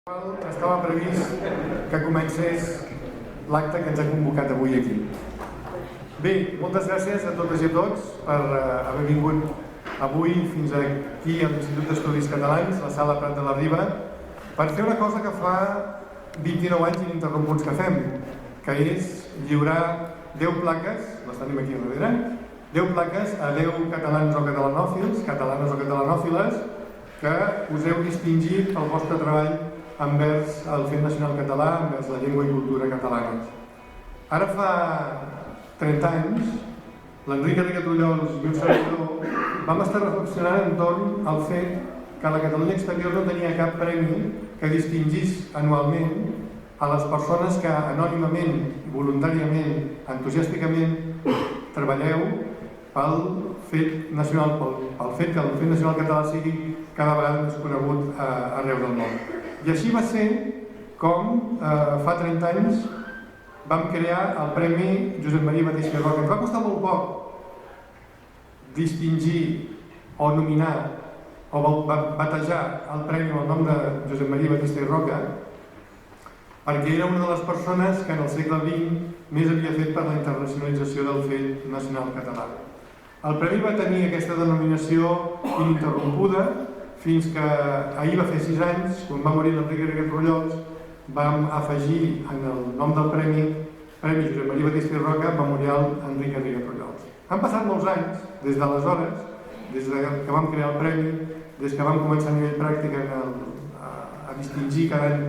Estava previst que comencés l'acte que ens ha convocat avui aquí. Bé, moltes gràcies a totes i a tots per haver vingut avui fins aquí a l'Institut d'Estudis Catalans, la Sala Prat de la Riba, per fer una cosa que fa 29 anys ininterromputs que fem, que és lliurar 10 plaques, les tenim aquí darrere, 10 plaques a 10 catalans o catalanòfils, catalanes o catalanòfiles, que us heu distingit pel vostre treball envers el fet nacional català, envers la llengua i cultura catalanes. Ara fa 30 anys, l'Enric Garriga Trullols i un servidor vam estar reflexionant entorn al fet que la Catalunya Exterior no tenia cap premi que distingís anualment a les persones que anònimament, voluntàriament, entusiàsticament treballeu pel fet nacional, pel fet que el fet nacional català sigui cada vegada més conegut arreu del món. I així va ser com fa 30 anys vam crear el Premi Josep Maria Batista i Roca. Ens va costar molt poc distingir o nominar o batejar el premi amb el nom de Josep Maria Batista i Roca, perquè era una de les persones que en el segle XX més havia fet per la internacionalització del fet nacional català. El premi va tenir aquesta denominació ininterrompuda fins que ahir va fer 6 anys, quan va morir l'Enric Garriga Trullols, vam afegir en el nom del Premi Josep Maria Batista i Roca, Memorial Enric Garriga Trullols. Han passat molts anys, des d'aleshores, des que vam crear el premi, des que vam començar a nivell pràctic a distingir cada any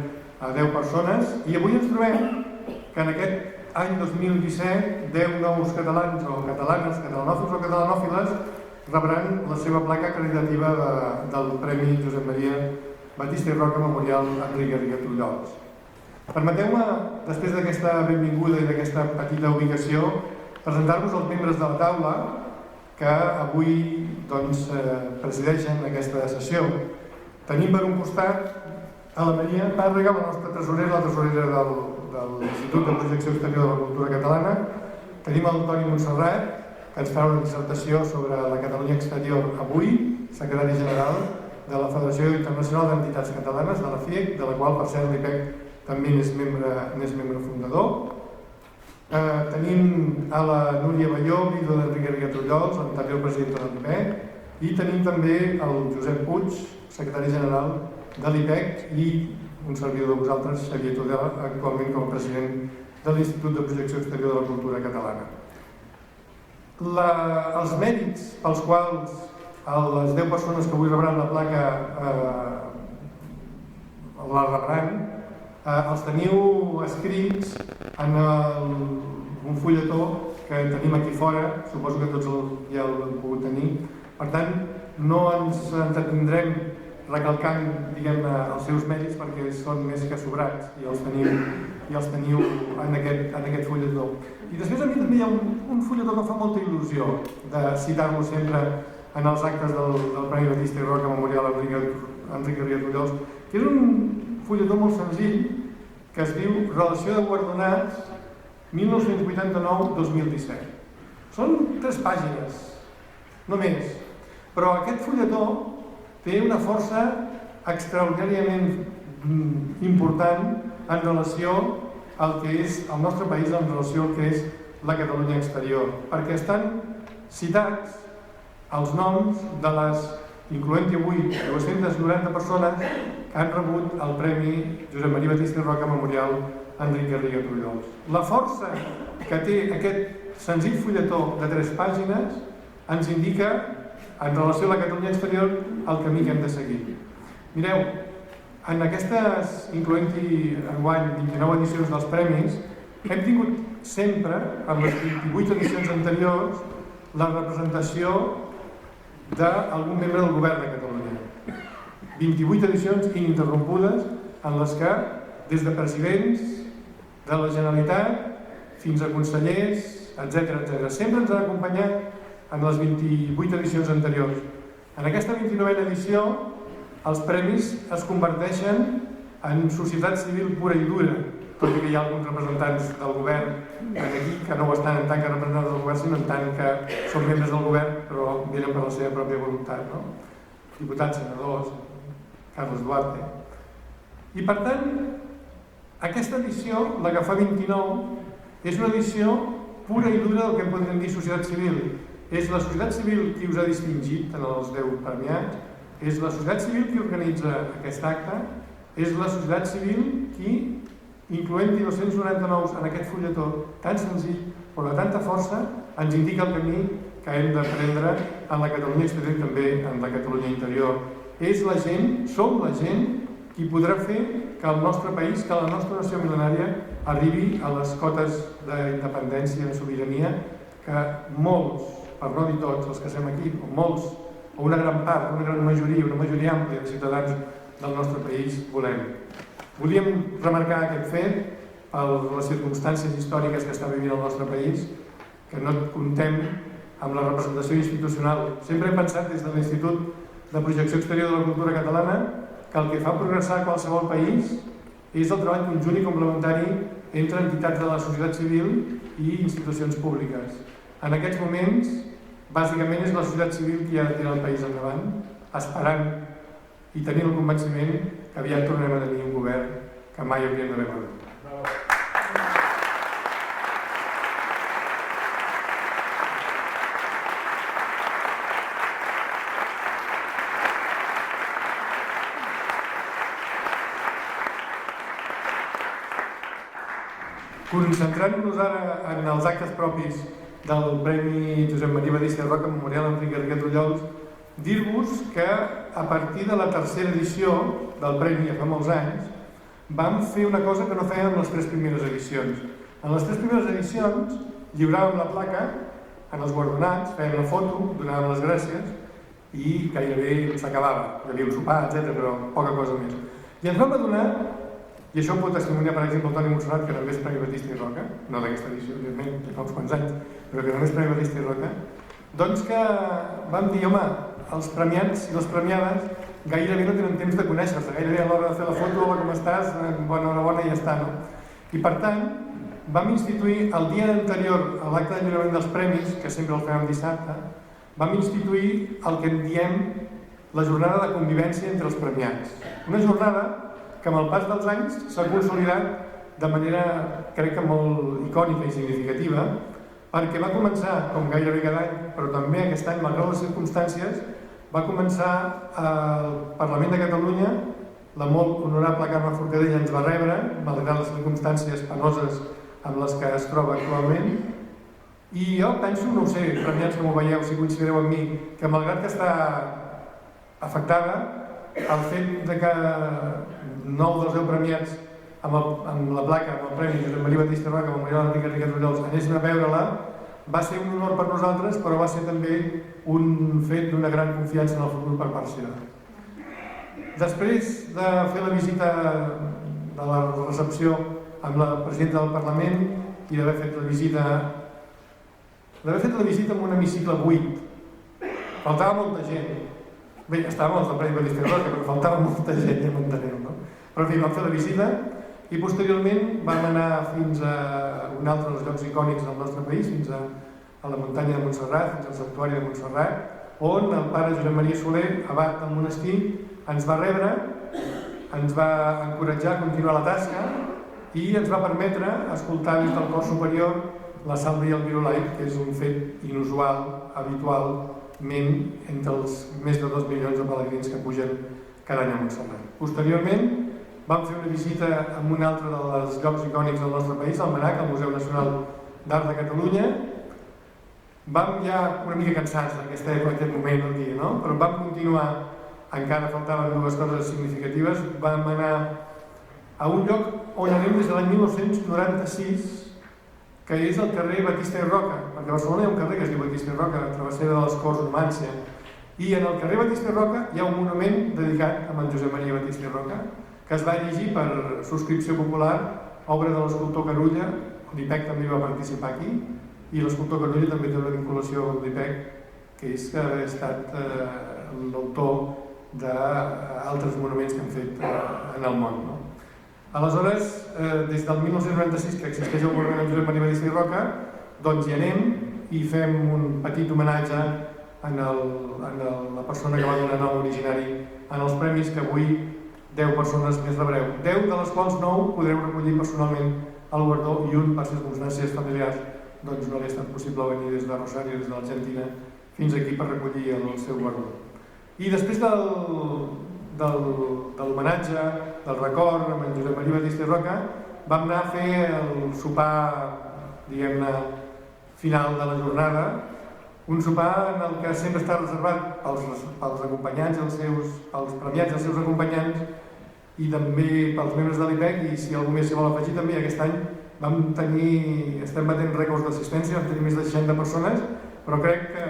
a 10 persones, i avui ens trobem que en aquest any 2017 10 nous catalans o catalanes, catalanòfils o catalanòfiles, rebran la seva placa acreditativa del Premi Josep Maria Batista i Roca Memorial Enric Garriga Trullols. Permeteu-me, després d'aquesta benvinguda i d'aquesta petita ubicació, presentar-vos els membres de la taula que avui presideixen aquesta sessió. Tenim per un costat a la Maria Tàrrega, la nostra tresorera, la tresorera de l'Institut de Projecció Exterior de la Cultura Catalana. Tenim el Toni Montserrat, que ens farà una dissertació sobre la Catalunya Exterior avui, secretari general de la Federació Internacional d'Entitats Catalanes, de la FIEC, de la qual, per cert, l'IPEC també n'és membre fundador. Tenim a la Núria Balló, vídua d'Enric Garriga Trullols, també el president de l'IPEC, i tenim també el Josep Puig, secretari general de l'IPEC, i un servidor de vosaltres, Xavier Tudela, actualment com a president de l'Institut de Projecció Exterior de la Cultura Catalana. Els mèrits pels quals les 10 persones que avui rebran la placa la rebran, els teniu escrits en un fulletó que tenim aquí fora, suposo que tots ja l'heu pogut tenir. Per tant, no ens entretindrem recalcant els seus mèrits perquè són més que sobrats i els teniu en aquest fulletó. I després a mi també hi ha un fulletó que fa molta il·lusió de citar-lo sempre en els actes del Premi Batista i Roca Memorial Enric Garriga Trullols, que és un fulletó molt senzill que es diu Relació de Guardonats 1989-2017. Són 3 pàgines, no més, però aquest fulletó té una força extraordinàriament important en relació al que és el nostre país, en relació al que és la Catalunya Exterior, perquè estan citats els noms de les, incloent-hi avui, 290 persones que han rebut el Premi Josep Maria Batista i Roca Memorial Enric Garriga Trullols. La força que té aquest senzill fulletó de 3 pàgines ens indica, en relació a la Catalunya Exterior, el camí que hem de seguir. Mireu, en aquestes, incloent-hi enguany 29 edicions dels premis, hem tingut sempre, en les 28 edicions anteriors, la representació d'algun membre del govern de Catalunya. 28 edicions ininterrompudes en les que, des de presidents de la Generalitat fins a consellers, etc., sempre ens han acompanyat en les 28 edicions anteriors. En aquesta 29a edició, els premis es converteixen en societat civil pura i dura, tot i que hi ha alguns representants del govern aquí que no ho estan en tant que representants del govern, sinó en tant que són membres del govern, però venen per la seva pròpia voluntat, no? Diputats, senadors, Carles Duarte. I per tant, aquesta edició, la que fa 29, és una edició pura i dura del que podríem dir societat civil. És la societat civil qui us ha distingit en els 10 premiats, és la societat civil qui organitza aquest acte, és la societat civil qui, incloent-hi 299 en aquest fulletó tan senzill però de tanta força, ens indica el camí que hem de prendre en la Catalunya exterior i també en la Catalunya interior. És la gent, som la gent, qui podrà fer que el nostre país, que la nostra nació mil·lenària arribi a les cotes d'independència, de sobirania, que molts, per no dir tots els que estem aquí, o molts, o una gran part, una gran majoria, una majoria àmplia de ciutadans del nostre país volem. Volíem remarcar aquest fet per les circumstàncies històriques que està vivint el nostre país, que no comptem amb la representació institucional. Sempre hem pensat des de l'Institut de Projecció Exterior de la Cultura Catalana que el que fa progressar qualsevol país és el treball conjunt i complementari entre entitats de la societat civil i institucions públiques. En aquests moments, bàsicament és la societat civil qui ha de tirar el país endavant, esperant i tenint el convenciment que aviat tornarem a tenir un govern que mai hauríem d'haver perdut. Concentrant-nos ara en els actes propis del Premi Josep Maria Batista i Roca Memorial Enric Garriga Trullols, dir-vos que a partir de la tercera edició del Premi, ja fa molts anys, vam fer una cosa que no fèiem en les 3 primeres edicions. En les 3 primeres edicions lliuràvem la placa en els guardonats, fèiem la foto, donàvem les gràcies i gairebé s'acabava. Hi havia un sopar, etc., però poca cosa més. I ens vam adonar, i això ho pot testimoniar, per exemple, el Toni Montserrat, que també és Premi Batista i Roca, no d'aquesta edició, evidentment, ja fa uns quants anys, però que també és Premi Batista i Roca, doncs que vam dir, home, els premiats i les premiades gairebé no tenen temps de conèixer-se, gairebé a l'hora de fer la foto, hola, com estàs, bona i ja està, no? I per tant, vam instituir el dia anterior a l'acte de lliurament dels premis, que sempre el fèiem dissabte, vam instituir el que en diem la jornada de convivència entre els premiats. Una jornada que amb el pas dels anys s'ha consolidat de manera, crec que molt icònica i significativa, perquè va començar, com gairebé cada any, però també aquest any, malgrat les circumstàncies, va començar al Parlament de Catalunya, la molt honorable Carme Forcadell ens va rebre, malgrat les circumstàncies penoses amb les que es troba actualment, i jo penso, no ho sé, premiats com ho veieu, si coincidireu amb mi, que malgrat que està afectada, el fet de que 9 dels 10 premiats amb la placa, amb el Premi Josep Maria Batista i Roca Memorial Enric Garriga Trullols anessin a veure-la, va ser un honor per nosaltres, però va ser també un fet d'una gran confiança en el futur per part seva. Després de fer la visita de la recepció amb la presidenta del Parlament i d'haver fet la visita en un hemicicle buit, faltava molta gent. Bé, estàvem els del Premi Batista i Roca, però faltava molta gent, ja m'enteneu, no? Però en fi, vam fer la visita i posteriorment vam anar fins a un altre dels llocs icònics del nostre país, fins a la muntanya de Montserrat, fins al santuari de Montserrat, on el pare Josep Maria Soler, abat del monestir, ens va rebre, ens va encoratjar a continuar la tasca i ens va permetre escoltar des del cor superior la salve i el virolaic, que és un fet inusual, habitualment, entre els més de 2 milions de pelegrins que pugen cada any a Montserrat. Posteriorment, vam fer una visita a un altre dels llocs icònics del nostre país, al MNAC, el Museu Nacional d'Art de Catalunya. Vam ja una mica cansats d'aquest moment del dia, no? Però vam continuar, encara faltaven 2 coses significatives. Vam anar a un lloc on anem des de l'any 1996, que és el carrer Batista i Roca, perquè a Barcelona hi ha un carrer que es diu Batista i Roca, la travessera de les Corts Numància, i en el carrer Batista i Roca hi ha un monument dedicat a en Josep Maria Batista i Roca, que es va erigir per subscripció popular, obra de l'escultor Carulla, l'IPEC també va participar aquí, i l'escultor Carulla també té una vinculació amb l'IPEC, que és que ha estat l'autor d'altres monuments que han fet en el món, no? Aleshores, des del 1996 que existeix el monument Josep Maria Batista i Roca, doncs hi anem i fem un petit homenatge a la persona que va donar nom originari en els premis, que avui 10 persones més rebreu. 10 de les quals 9 podreu recollir personalment el guardó i un, per circumstàncies familiars, doncs no li ha estat possible venir des de Rosario, des de l'Argentina, fins aquí per recollir el seu guardó. I després de l'homenatge, del record amb en Josep Maria Batista i Roca, vam anar a fer el sopar, diguem-ne, final de la jornada, un sopar en el que sempre està reservat pels acompanyants, pels premiats i els seus acompanyants, i també pels membres de l'IPEC, i si algú més s'hi vol afegir també, aquest any estem batent rècords d'assistència, vam tenir més de 60 persones, però crec que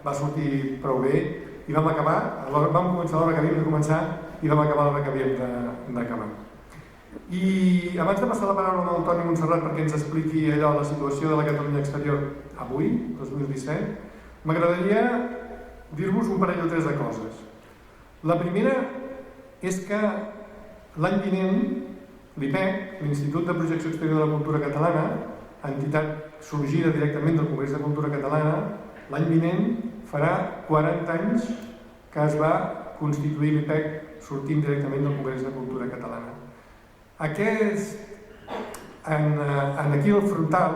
va sortir prou bé i vam començar a l'hora que havíem de començar i vam acabar a l'hora que havíem d'acabar. I abans de passar la paraula amb el Toni Montserrat perquè ens expliqui allò, la situació de la Catalunya exterior avui, 2017, m'agradaria dir-vos un parell o tres de coses. La primera és que l'any vinent l'IPEC, l'Institut de Projecció Exterior de la Cultura Catalana, entitat sorgida directament del Congrés de Cultura Catalana, l'any vinent farà 40 anys que es va constituir l'IPEC sortint directament del Congrés de Cultura Catalana. Aquí al frontal,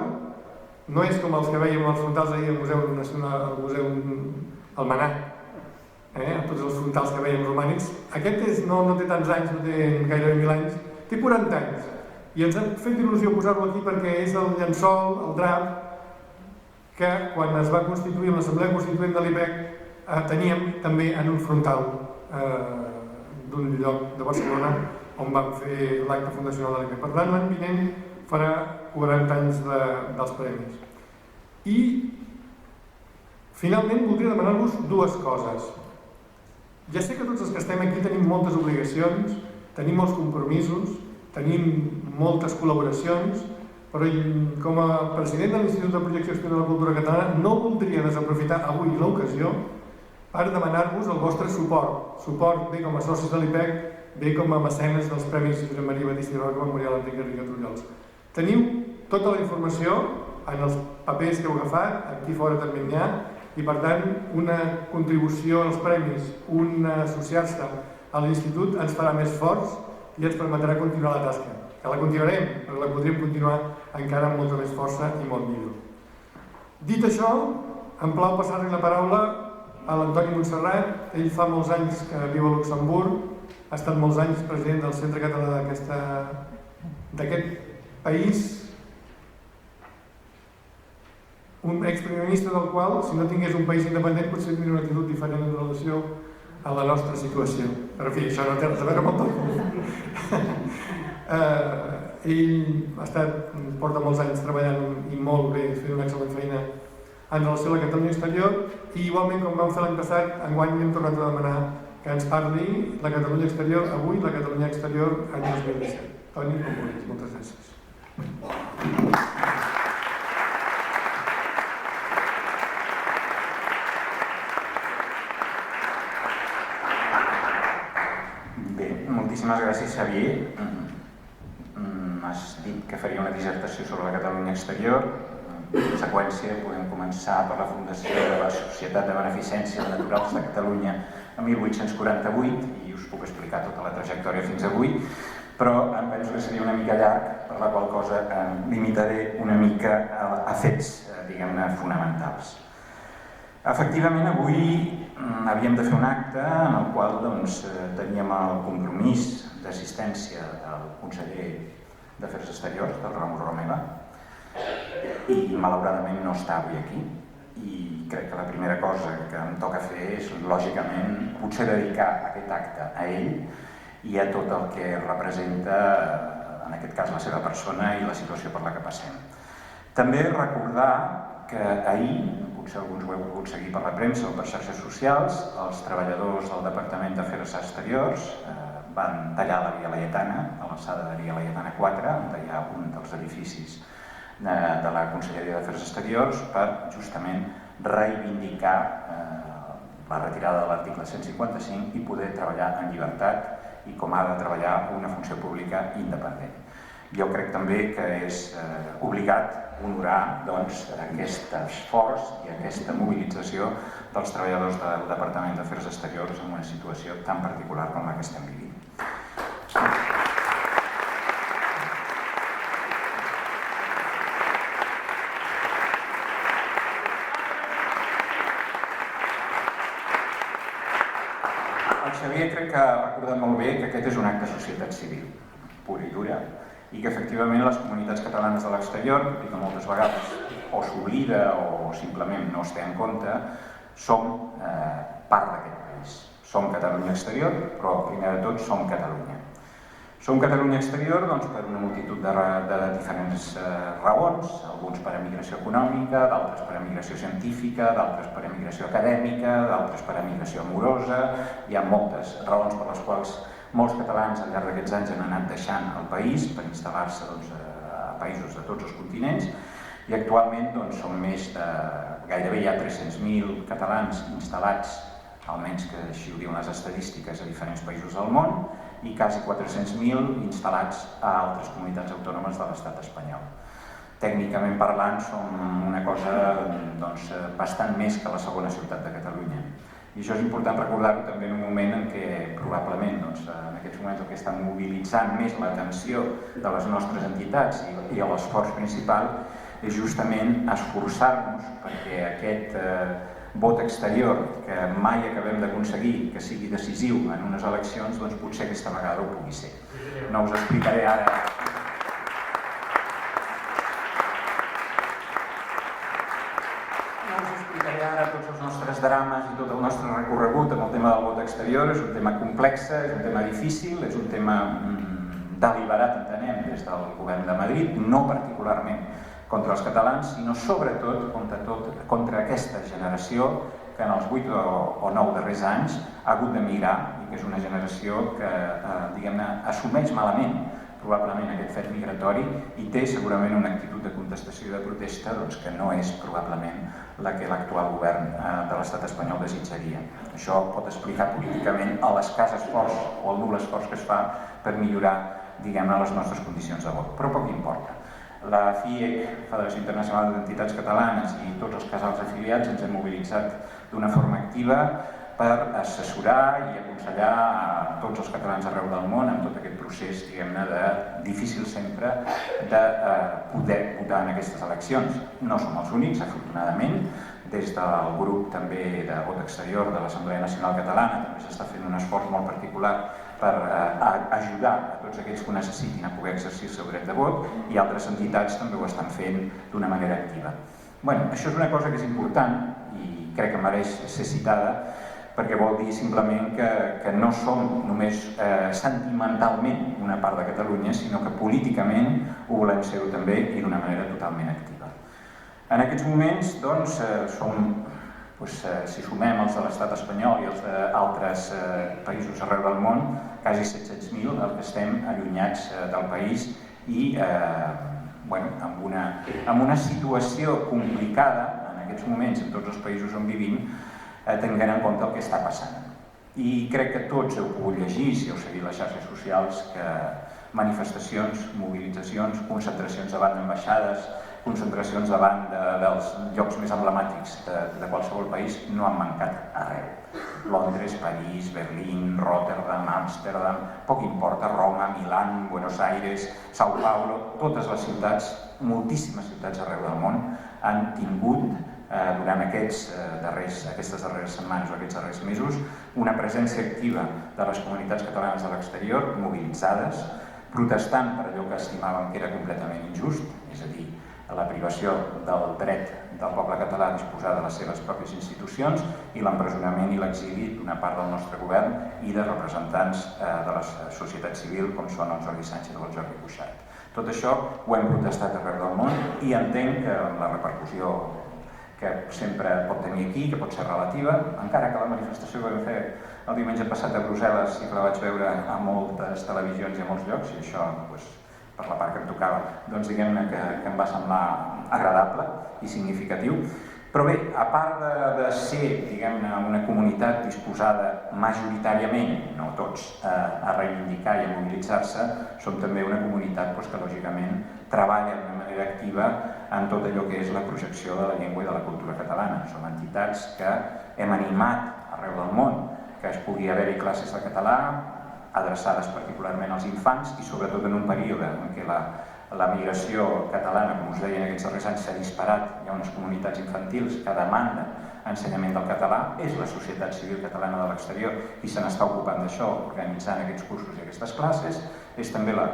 no és com els que veiem als frontals ahir al Museu Nacional, al Museu Almenar, tots els frontals que veiem romànics. Aquest no té tants anys, no té gairebé 1000 anys, té 40 anys. I ens ha fet il·lusió posar-lo aquí perquè és el llençol, el drap, que quan es va constituir l'Assemblea Constituent de l'IPEC teníem també en un frontal d'un lloc de Barcelona on vam fer l'acte fundacional de l'IPEC. Per tant, l'any vinent farà 40 anys dels premis. I finalment voldria demanar-vos dues coses. Ja sé que tots els que estem aquí tenim moltes obligacions, tenim molts compromisos, tenim moltes col·laboracions, però com a president de l'Institut de Projecció Exterior de la Cultura Catalana no voldria desaprofitar avui l'ocasió per demanar-vos el vostre suport bé com a socis de l'IPEC, bé com a mecenes dels Premis Josep Maria Batista i Roca Memorial Enric Garriga Trullols. Teniu tota la informació en els papers que heu agafat, aquí fora també n'hi ha, i per tant una contribució als premis, un associar-se a l'Institut ens farà més forts i ens permetrà continuar la tasca. Que la continuarem, però la podríem continuar encara amb molta més força i molt millor. Dit això, em plau passar-li la paraula a l'Antoni Montserrat. Ell fa molts anys que viu a Luxemburg, ha estat molts anys president del Centre Català d'aquest país, un exprimer ministre del qual, si no tingués un país independent, potser tindria una actitud diferent en relació a la nostra situació. Però en fi, això no té res a veure amb el tot. Ell porta molts anys treballant i molt bé, fent una excel·lent feina en relació a la Catalunya exterior, i igualment com vam fer l'any passat, enguany hem tornat a demanar que ens parli la Catalunya exterior avui, la Catalunya exterior any 2017. Toni, com vulguis, moltes gràcies. Bé, moltíssimes gràcies, Xavier. M'has dit que faria una dissertació sobre la Catalunya exterior. En seqüència, podem començar per la fundació de la Societat de Beneficència de Naturals de Catalunya en 1848, i us puc explicar tota la trajectòria fins avui, però em penso que seria una mica llarg, per la qual cosa em limitaré una mica a fets, diguem-ne, fonamentals. Efectivament, avui havíem de fer un acte en el qual teníem el compromís d'assistència del conseller d'Afers Exteriors, del Ramon Romeva, i malauradament no està avui aquí. I crec que la primera cosa que em toca fer és, lògicament, potser dedicar aquest acte a ell i a tot el que representa, en aquest cas, la seva persona i la situació per la que passem. També recordar que ahir, potser alguns ho heu pogut seguir per la premsa o per xarxes socials, els treballadors del Departament d'Afers Exteriors van tallar la Via Laietana, a l'alçada de Via Laietana 4, on hi ha un dels edificis de la Conselleria d'Afers Exteriors, per justament reivindicar la retirada de l'article 155 i poder treballar en llibertat i com ha de treballar una funció pública independent. Jo crec també que és obligat honorar aquest esforç i aquesta mobilització dels treballadors del Departament d'Afers Exteriors en una situació tan particular com la que estem vivint. El Xavier crec que ha recordat molt bé que aquest és un acte de societat civil, pura i dura, i que efectivament les comunitats catalanes de l'exterior, i que moltes vegades o s'oblida o simplement no es té en compte, som part d'aquest país. Som Catalunya Exterior, però primer de tot som Catalunya. Som Catalunya Exterior doncs, per una multitud de diferents raons, alguns per emigració econòmica, d'altres per emigració científica, d'altres per emigració acadèmica, d'altres per emigració amorosa. Hi ha moltes raons per les quals molts catalans al llarg d'aquests anys han anat deixant el país per instal·lar-se a països de tots els continents, i actualment som més de... gairebé hi ha 300.000 catalans instal·lats, almenys que així ho diuen les estadístiques, a diferents països del món, i quasi 400.000 instal·lats a altres comunitats autònomes de l'estat espanyol. Tècnicament parlant, som una cosa bastant més que la segona ciutat de Catalunya. I això és important recordar-ho també en un moment en què probablement en aquests moments el que està mobilitzant més l'atenció de les nostres entitats i l'esforç principal és justament esforçar-nos perquè aquest vot exterior que mai acabem d'aconseguir que sigui decisiu en unes eleccions, doncs potser aquesta vegada ho pugui ser. No us explicaré ara... tots els nostres drames i tot el nostre recorregut amb el tema del vot exterior. És un tema complex, és un tema difícil, és un tema deliberat, entenem, des del govern de Madrid, no particularment contra els catalans, sinó sobretot contra aquesta generació que en els 8 o 9 darrers anys ha hagut d'emigrar i que és una generació que, diguem-ne, assumeix malament probablement aquest fet migratori i té segurament una actitud de contestació i de protesta que no és probablement la que l'actual govern de l'estat espanyol desitjaria. Això pot explicar políticament l'escàs esforç o el nul esforç que es fa per millorar, diguem-ne, les nostres condicions de vot, però poc importa. La FIEC, Federació Internacional d'Entitats Catalanes, i tots els casals afiliats ens hem mobilitzat d'una forma activa per assessorar i aconsellar a tots els catalans arreu del món en tot aquest procés, diguem-ne, difícil sempre de poder votar en aquestes eleccions. No som els únics, afortunadament. Des del grup també de vot exterior de l'Assemblea Nacional Catalana també s'està fent un esforç molt particular per ajudar a tots aquells que ho necessitin a poder exercir el seu dret de vot, i altres entitats també ho estan fent d'una manera activa. Això és una cosa que és important i crec que mereix ser citada, perquè vol dir simplement que no som només sentimentalment una part de Catalunya, sinó que políticament ho volem ser-ho també i d'una manera totalment activa. En aquests moments, doncs, si sumem els de l'estat espanyol i els d'altres països arreu del món, quasi 700.000 els que estem allunyats del país i amb una situació complicada en aquests moments en tots els països on vivim, tenint en compte el que està passant. I crec que tots heu pogut llegir, si heu seguit les xarxes socials, que manifestacions, mobilitzacions, concentracions davant d'ambaixades, concentracions davant dels llocs més emblemàtics de qualsevol país no han mancat arreu. Londres, París, Berlín, Rotterdam, Amsterdam, poc importa, Roma, Milán, Buenos Aires, São Paulo, totes les ciutats, moltíssimes ciutats arreu del món han tingut durant aquestes darreres setmanes o aquests darrers mesos una presència activa de les comunitats catalanes de l'exterior, mobilitzades, protestant per allò que estimaven que era completament injust, és a dir, la privació del dret del poble català a disposar de les seves pròpies institucions i l'empresonament i l'exili d'una part del nostre govern i de representants de la societat civil com són el Jordi Sánchez o el Jordi Cuixart. Tot això ho hem protestat arreu del món i entenc que la repercussió que sempre pot tenir aquí, que pot ser relativa, encara que la manifestació que vam fer el diumenge passat a Brussel·les i que la vaig veure a moltes televisions i a molts llocs, i això per la part que em tocava, doncs diguem-ne que em va semblar agradable i significatiu. Però bé, a part de ser, diguem-ne, una comunitat disposada majoritàriament, no tots, a reivindicar i a mobilitzar-se, som també una comunitat que lògicament treballa d'una manera activa en tot allò que és la projecció de la llengua i de la cultura catalana. Som entitats que hem animat arreu del món que es pugui haver-hi classes de català adreçades particularment als infants i sobretot en un període en què la migració catalana, com us deia, en aquests darrers anys s'ha disparat. Hi ha unes comunitats infantils que demanden ensenyament del català. És la societat civil catalana de l'exterior qui se n'està ocupant d'això, organitzant aquests cursos i aquestes classes. És també la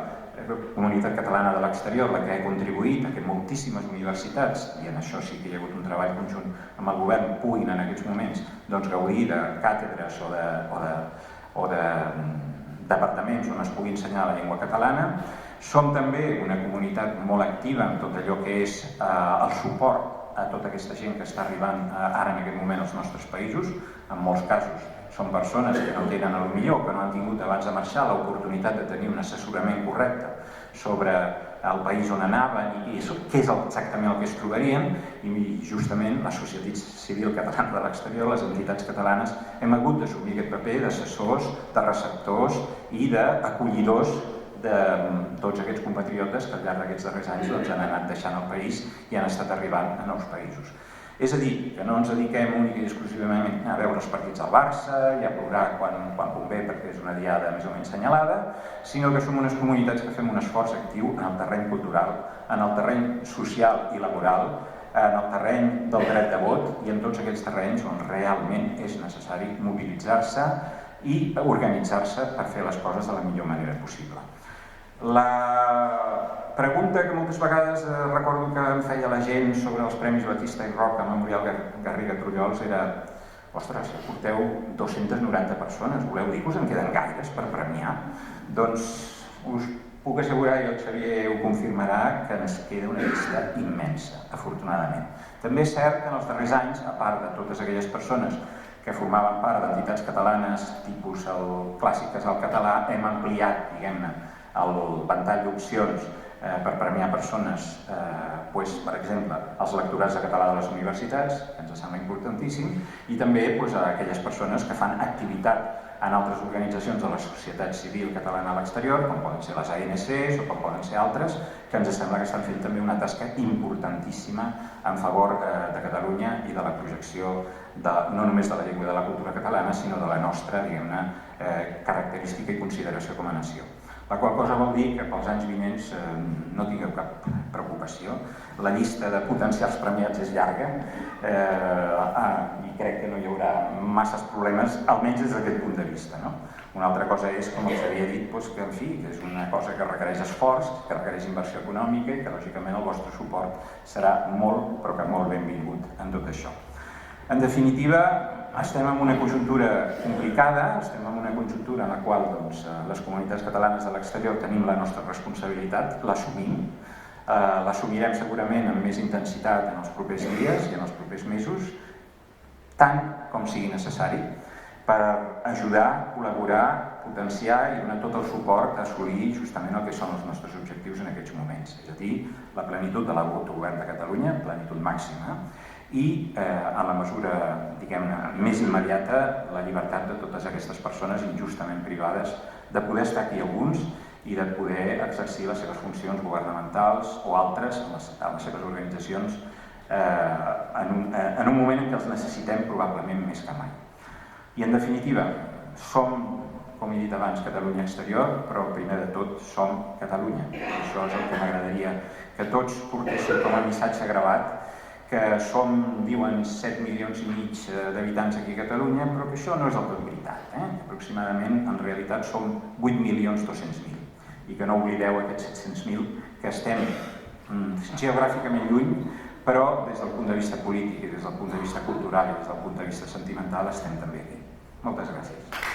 comunitat catalana de l'exterior la que ha contribuït a que moltíssimes universitats, i en això sí que hi ha hagut un treball conjunt amb el govern, puguin en aquests moments gaudir de càtedres o de departaments on es pugui ensenyar la llengua catalana. Som també una comunitat molt activa en tot allò que és el suport a tota aquesta gent que està arribant ara en aquest moment als nostres països. En molts casos són persones que no tenen, potser, que no han tingut abans de marxar l'oportunitat de tenir un assessorament correcte sobre el país on anaven i què és exactament el que es trobarien, i justament la societat civil catalana de l'exterior, les entitats catalanes, hem hagut d'assumir aquest paper d'assessors, de receptors i d'acollidors de tots aquests compatriotes que al llarg d'aquests darrers anys han anat deixant el país i han estat arribant a nous països. És a dir, que no ens dediquem únicament i exclusivament a veure els partits al Barça i a plorar quan convé perquè és una diada més o menys senyalada, sinó que som unes comunitats que fem un esforç actiu en el terreny cultural, en el terreny social i laboral, en el terreny del dret de vot i en tots aquells terrenys on realment és necessari mobilitzar-se i organitzar-se per fer les coses de la millor manera possible. La pregunta que moltes vegades recordo que em feia la gent sobre els Premis Batista i Roca Memorial Garriga-Trullols era: ostres, porteu 290 persones, voleu dir que us en queden gaires per premiar? Doncs us puc assegurar, i el Xavier ho confirmarà, que ens queda una llista immensa, afortunadament. També és cert que en els darrers anys, a part de totes aquelles persones que formaven part d'entitats catalanes tipus clàssiques al català, hem ampliat, diguem-ne, el ventall d'opcions per premiar persones, per exemple, els lectorats de català de les universitats, que ens sembla importantíssim, i també aquelles persones que fan activitat en altres organitzacions de la societat civil catalana a l'exterior, com poden ser les ANCs o com poden ser altres, que ens sembla que estan fent també una tasca importantíssima en favor de Catalunya i de la projecció no només de la llengua i de la cultura catalana, sinó de la nostra, diguem-ne, característica i consideració com a nació. La qual cosa vol dir que pels anys vinents no tingueu cap preocupació. La llista de potencials premiats és llarga i crec que no hi haurà masses problemes, almenys des d'aquest punt de vista. Una altra cosa és, com els havia dit, que en fi, és una cosa que requereix esforç, que requereix inversió econòmica i que lògicament el vostre suport serà molt, però que molt benvingut en tot això. En definitiva, estem en una conjuntura complicada, estem en una conjuntura en la qual les comunitats catalanes de l'exterior tenim la nostra responsabilitat, l'assumim, l'assumirem segurament amb més intensitat en els propers dies i en els propers mesos, tant com sigui necessari, per ajudar, col·laborar, potenciar i donar tot el suport a assolir justament el que són els nostres objectius en aquests moments, és a dir, la plenitud de l'autogovern de Catalunya, plenitud màxima, i en la mesura, diguem-ne, més immediata, la llibertat de totes aquestes persones injustament privades de poder estar aquí alguns i de poder exercir les seves funcions governamentals o altres en les seves organitzacions en un moment en què els necessitem probablement més que mai. I en definitiva, som, com he dit abans, Catalunya exterior, però primer de tot som Catalunya. Això és el que m'agradaria que tots portessin com a missatge gravat, que som, diuen, 7 milions i mig d'habitants aquí a Catalunya, però que això no és del tot veritat. Aproximadament, en realitat, som 8.200.000 i que no oblideu aquests 700.000 que estem geogràficament lluny, però des del punt de vista polític i des del punt de vista cultural i des del punt de vista sentimental estem també aquí. Moltes gràcies.